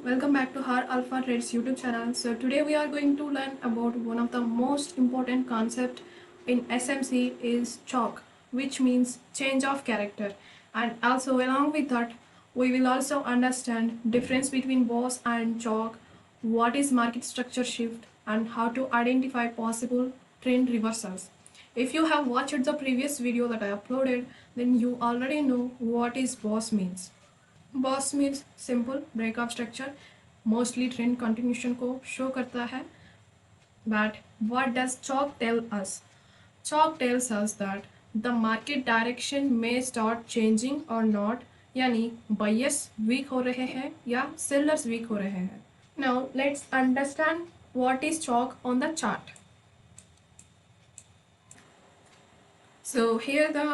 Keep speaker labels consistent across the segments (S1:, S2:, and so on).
S1: Welcome back to Har Alpha Trades YouTube channel. So today we are going to learn about one of the most important concept in SMC is chalk, which means change of character. And also along with that, we will also understand difference between BOSS and chalk, what is market structure shift, and how to identify possible trend reversals. If you have watched the previous video that I uploaded, then you already know what is BOSS means. BOSS means simple breakup structure mostly trend continuation को show करता है but what does chalk tell us chalk tells us that the market direction में start changing और not यानी buyers weak हो रहे हैं या सेलर्स वीक हो रहे हैं now let's understand what is chalk on the chart so here the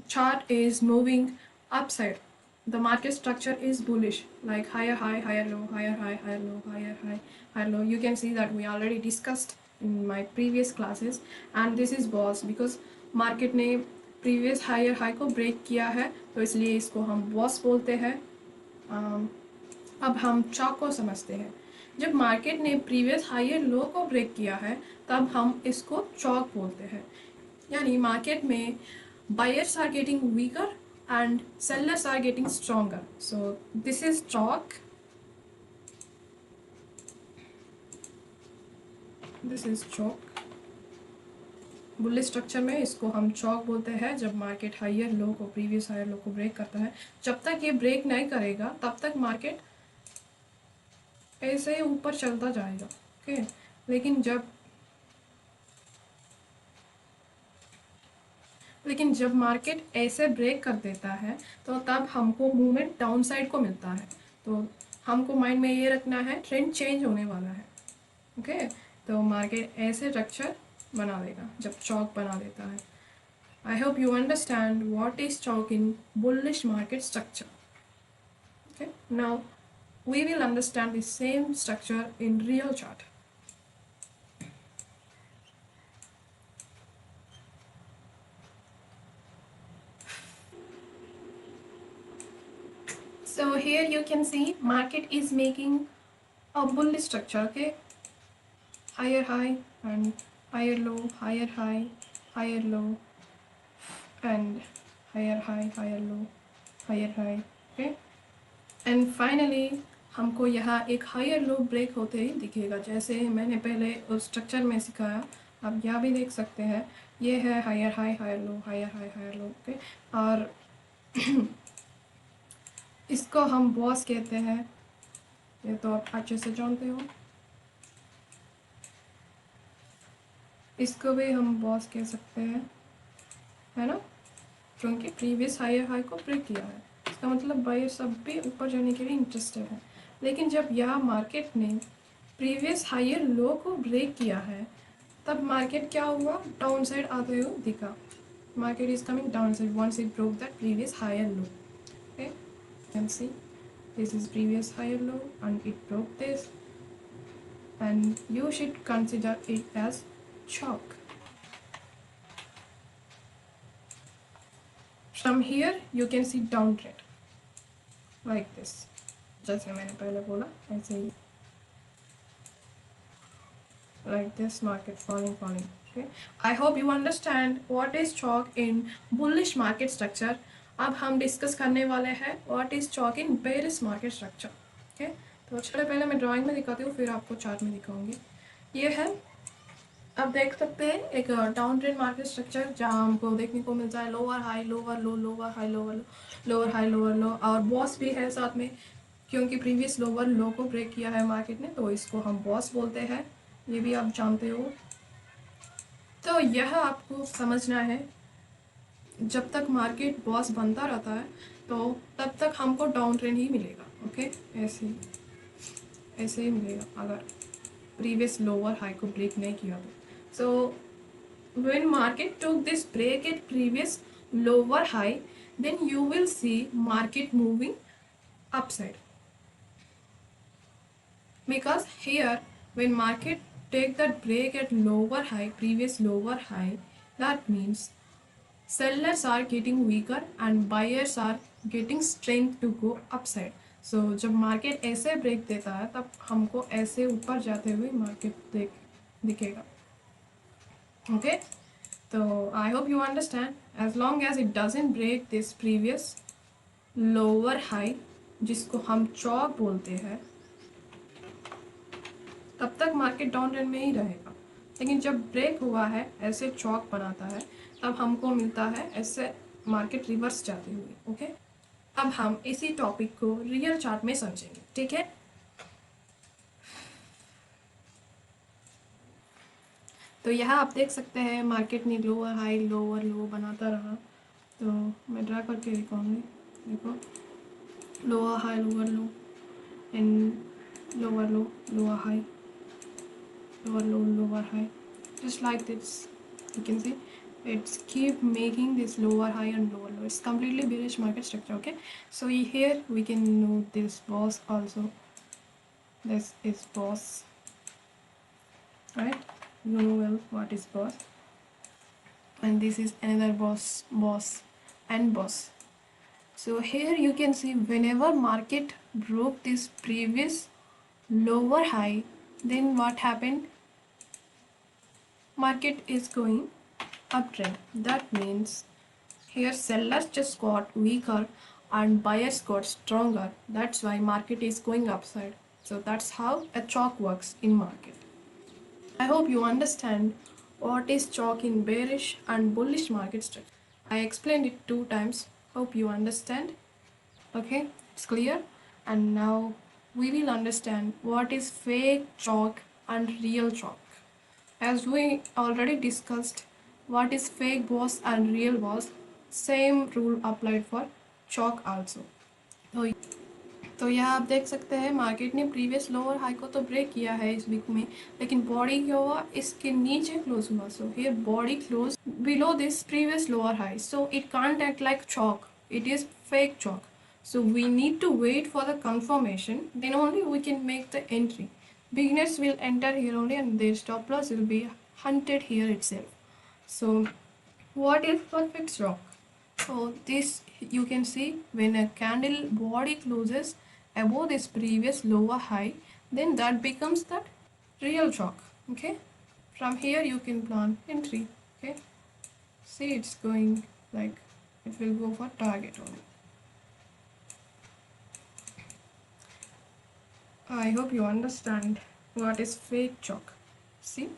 S1: chart is moving upside. The market structure is bullish, like higher high, higher low, higher high, higher low, higher high, higher low. You can see that we already discussed in my previous classes. And this is boss because market ने previous higher high को break किया है, तो इसलिए इसको हम boss बोलते हैं. अब हम chalk को समझते हैं. जब मार्केट ने प्रीवियस हायर लो को ब्रेक किया है तब हम इसको चॉक बोलते हैं. यानी मार्केट में buyers are getting weaker and sellers are getting stronger. So this is chalk. This is chalk. Bullish structure में इसको हम चॉक बोलते हैं जब मार्केट हायर लो को प्रीवियस हायर लो को ब्रेक करता है. जब तक ये ब्रेक नहीं करेगा तब तक मार्केट ऐसे ऊपर चलता जाएगा. ओके लेकिन जब मार्केट ऐसे ब्रेक कर देता है तो तब हमको मूवमेंट डाउन साइड को मिलता है. तो हमको माइंड में ये रखना है ट्रेंड चेंज होने वाला है. ओके तो मार्केट ऐसे स्ट्रक्चर बना देगा जब चॉक बना देता है. आई hope you understand what is chalk in bullish market structure. Okay now we will understand the same structure in real chart. So here you can see market is making a bullish structure. Okay, higher high and higher low, higher high, higher low, and higher high, higher low, higher high. Okay, and finally हमको यहाँ एक higher low break होते ही दिखेगा जैसे मैंने पहले उस structure में सिखाया. आप यहाँ भी देख सकते हैं ये है higher high higher low higher high higher low. Okay और इसको हम बॉस कहते हैं. ये तो आप अच्छे से जानते हो. इसको भी हम बॉस कह सकते हैं है ना, क्योंकि प्रीवियस हायर हाई को ब्रेक किया है. इसका मतलब बायर सब भी ऊपर जाने के लिए इंटरेस्टेड है. लेकिन जब यह मार्केट ने प्रीवियस हायर लो को ब्रेक किया है तब मार्केट क्या हुआ, डाउन साइड आते हुए दिखा. Market is coming down side once it broke that previous higher low. Okay can see this is previous higher low and it broke this and you should consider it as chalk. From here you can see downtrend like this. जैसे मैंने पहले बोला ऐसे ही like this market falling. Okay, I hope you understand what is chalk in bullish market structure. अब हम discuss करने वाले हैं what is chalk in bearish market structure. Okay, तो चलो पहले मैं ड्राइंग में दिखाती हूँ फिर आपको चार्ट में दिखाऊंगी. ये है, आप देख सकते हैं एक डाउन ट्रेंड मार्केट स्ट्रक्चर जहाँ हमको देखने को मिलता है लोअर हाई लोअर लो लोअर हाई लोअर लो लोअर हाई लोअर लो और बॉस भी है साथ में क्योंकि प्रीवियस लोअर लो को ब्रेक किया है मार्केट ने तो इसको हम बॉस बोलते हैं. ये भी आप जानते हो. तो यह आपको समझना है जब तक मार्केट बॉस बनता रहता है तो तब तक हमको डाउन ट्रेंड ही मिलेगा. ओके ऐसे ही मिलेगा अगर प्रीवियस लोअर हाई को ब्रेक नहीं किया तो. So when market took this break at previous lower high, then you will see market moving upside. Because here when market take that break at lower high, previous lower high, that means sellers are getting weaker and buyers are getting strength to go upside. सो जब market ऐसे break देता है तब हमको ऐसे ऊपर जाते हुए मार्केट दिखेगा. ओके, तो I hope you understand. As long as it doesn't break this previous lower high जिसको हम चौक बोलते हैं, तब तक मार्केट डाउन ट्रेंड में ही रहेगा. लेकिन जब ब्रेक हुआ है, ऐसे चौक बनाता है, तब हमको मिलता है ऐसे मार्केट रिवर्स जाते हुए. ओके, अब हम इसी टॉपिक को रियल चार्ट में समझेंगे. ठीक है, तो यहाँ आप देख सकते हैं मार्केट ने लोअर हाई लोअर लो बनाता रहा. तो मैं ड्रा करके दिखाऊंगी. देखो, lower high lower low and lower low lower high lower low lower high, just like this. You can see it's keep making this lower high and lower low. It's completely bearish market structure. Okay, so here we can note this boss also. This is boss, right? You know well what is boss, and this is another boss and boss. So here you can see whenever market broke this previous lower high, then what happened? Market is going uptrend. That means here sellers just got weaker and buyers got stronger. That's why market is going upside. So that's how a chalk works in market. I hope you understand what is chalk in bearish and bullish market structure. I explained it 2 times. Hope you understand. Okay, it's clear. And now we will understand what is fake chalk and real chalk. As we already discussed what is fake boss and real boss, same rule applied for chalk also. तो यहाँ आप देख सकते हैं market ने previous lower high को तो break किया है इस वीक में, लेकिन बॉडी क्या हुआ, इसके नीचे क्लोज हुआ. So here body close below this previous lower high, so it can't act like chalk, it is fake chalk. So we need to wait for the confirmation, then only we can make the entry. Beginners will enter here only and their stop loss will be hunted here itself. So what is perfect chalk? So this you can see when a candle body closes above this previous lower high, then that becomes that real chalk. Okay, from here you can plan entry. Okay, see it's going like it will go for target only. I hope you understand what is fake chalk. See,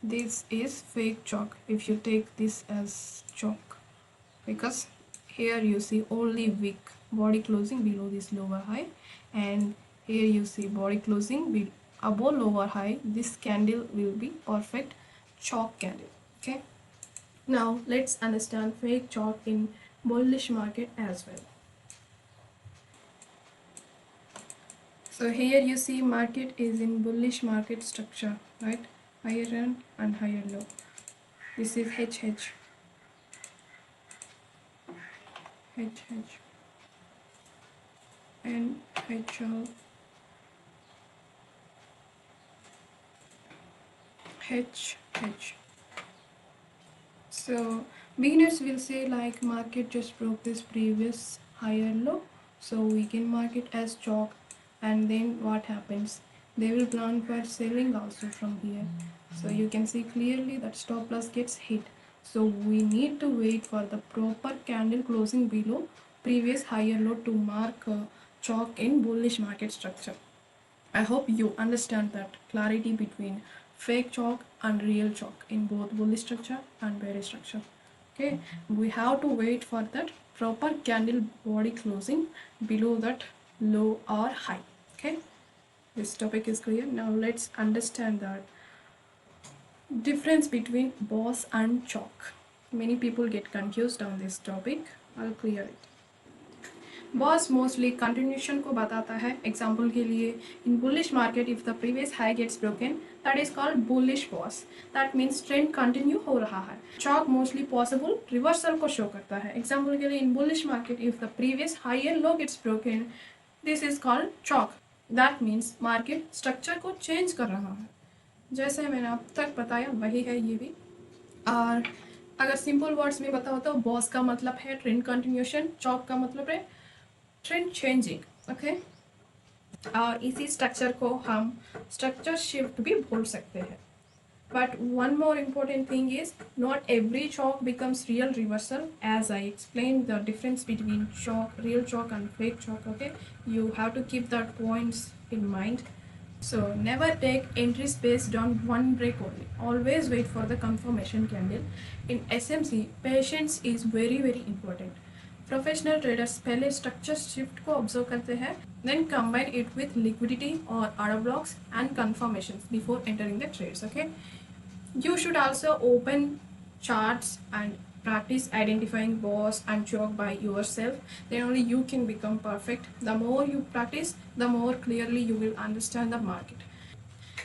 S1: this is fake chalk if you take this as chalk, because here you see only wick body closing below this lower high, and here you see body closing above lower high. This candle will be perfect chalk candle. Okay, now let's understand fake chalk in bullish market as well. So here you see market is in bullish market structure, right? Higher run and higher low. This is HH. HH and HL, HH. So beginners will say like market just broke this previous higher low, so we can mark it as chalk. And then what happens? They will plan for selling also from here. So you can see clearly that stop loss gets hit. So we need to wait for the proper candle closing below previous higher low to mark chalk in bullish market structure. I hope you understand that clarity between fake chalk and real chalk in both bullish structure and bearish structure. Okay, we have to wait for that proper candle body closing below that low or high. Okay, this topic is clear. Now let's understand that difference between boss and chalk. Many people get confused on this topic. I'll clear it. BOS mostly continuation को बताता है. Example के लिए in bullish market if the previous high gets broken, that is called bullish BOS. That means trend continue हो रहा है. CHoCH mostly possible reversal को show करता है. एग्जाम्पल के लिए in bullish market if the previous higher low gets broken, this is called CHoCH. That means market structure को change कर रहा है. जैसे मैंने अब तक बताया वही है ये भी. और अगर सिंपल वर्ड्स में बताओ तो बॉस का मतलब है ट्रेंड कंटिन्यूशन, चॉक का मतलब है ट्रेंड चेंजिंग. ओके। इसी स्ट्रक्चर को हम स्ट्रक्चर शिफ्ट भी बोल सकते हैं। But one more important thing is not every chalk becomes real reversal, as I explained the difference between chalk, real chalk and fake chalk. Okay, you have to keep that points in mind. So never take entries based on one break only. Always wait for the confirmation candle. In SMC, patience is very important. Professional traders पहले structure shift को observe करते हैं, then combine it with liquidity और order blocks and confirmation before entering the trades. Okay, you should also open charts and practice identifying boss and chalk by yourself. Then only you can become perfect. The more you practice, the more clearly you will understand the market.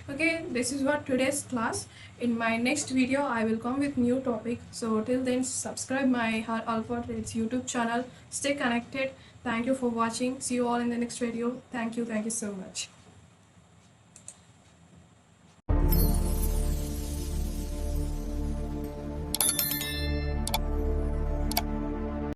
S1: Okay, this is what today's class. In my next video I will come with new topic. So till then, subscribe my Alpha Trades YouTube channel. Stay connected. Thank you for watching. See you all in the next video. Thank you so much.